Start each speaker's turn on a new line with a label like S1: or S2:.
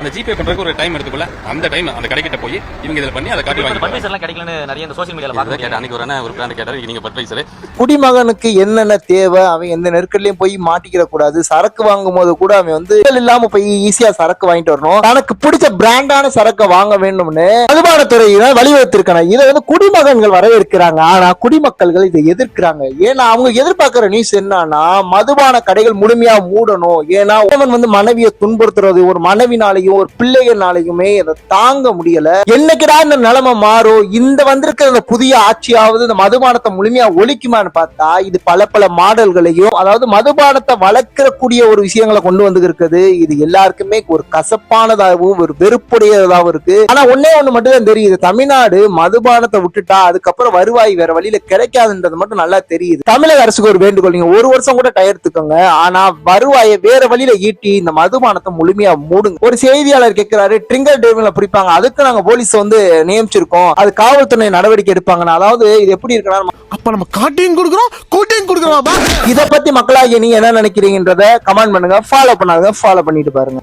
S1: அந்த ஜிபே பண்றதுக்கு ஒரு டைம் எடுத்துக்கல அந்த டைம் அந்த கடைக்கிட்ட போய் இவங்க இதில் பண்ணி அதை காட்டி வாங்கி
S2: பட்வைசர் எல்லாம் கிடைக்கலன்னு நிறைய இந்த சோசியல் மீடியால பார்க்க
S1: கேட்டேன். அன்னைக்கு ஒரு பிராண்ட் கேட்டாரு, நீங்க பட்வைசர்
S3: குடிமகனுக்கு என்னென்ன தேவை, அவன் எந்த நெருக்கடிலையும் போய் மாட்டிக்கிற கூடாது. சரக்கு வாங்கும் போது கூட அவன் வந்து இல்லாம போய் ஈஸியா சரக்கு வாங்கிட்டு வரணும், தனக்கு பிடிச்ச பிராண்டான சரக்கை வாங்க வேண்டும்னு மதுபானத்துறையினர் வலியுறுத்திருக்காங்க. இதை வந்து குடிமகன்கள் வரவேற்கிறாங்க. ஆனா குடிமக்கள்கள் இதை எதிர்க்கிறாங்க. ஏன்னா அவங்க எதிர்பார்க்கிற நியூஸ் என்னன்னா, மதுபான கடைகள் முழுமையா மூடணும். ஏன்னா அவன் வந்து மனைவியை துன்புறுத்துறது, ஒரு மனைவினாலையும் ஒரு பிள்ளைகள்னாலையுமே அதை தாங்க முடியல. என்னைக்குடா இந்த நிலைமை மாறும், இந்த வந்திருக்கிற இந்த புதிய ஆட்சியாவது இந்த மதுபானத்தை முழுமையா ஒழிக்குமான்னு பார்த்தா இது பல பல மாடல்களையும், அதாவது மதுபானத்தை வளர்க்கக்கூடிய ஒரு விஷயங்களை கொண்டு வந்து இருக்குது. இது எல்லாருக்குமே ஒரு கசப்பானதாகவும் ஒரு வெறுப்புடையதாகவும் இருக்கு. ஆனா ஒன்னே ஒண்ணு மட்டும் தான் தெரியுது, தமிழ்நாடு மதுபானத்தை விட்டுட்டா அதுக்கப்புறம் வருவாய் வேற வழியில கிடைக்காதுன்றது மட்டும் நல்லா தெரியுது. தமிழக அரசுக்கு ஒரு வேண்டுகோள், நீங்க ஒரு வருஷம் கூட டயர்த்துக்கோங்க, ஆனா வருவாயை வேற வழியில ஈட்டி இந்த மதுபானத்தை முழுமையா மூடுங்க. ஒரு செய்தியாளர் கேட்கிறாரு, ட்ரிங்கர் டிரைவிங்ல பிடிப்பாங்க, அதுக்கு நாங்க போலீஸ் வந்து நியமிச்சிருக்கோம், அது காவல்துறை நடவடிக்கை எடுப்பாங்க. அதாவது இது எப்படி இருக்குன்னா,
S4: அப்ப நம்ம காட்டியும் கொடுக்குறோம் கூட்டியும் கொடுக்குறோம்.
S3: இதை பத்தி மக்களாகிய நீங்க என்ன நினைக்கிறீங்கன்றத கமெண்ட் பண்ணுங்க. ஃபாலோ பண்ணாங்க, ஃபாலோ பண்ணிட்டு பாருங்க.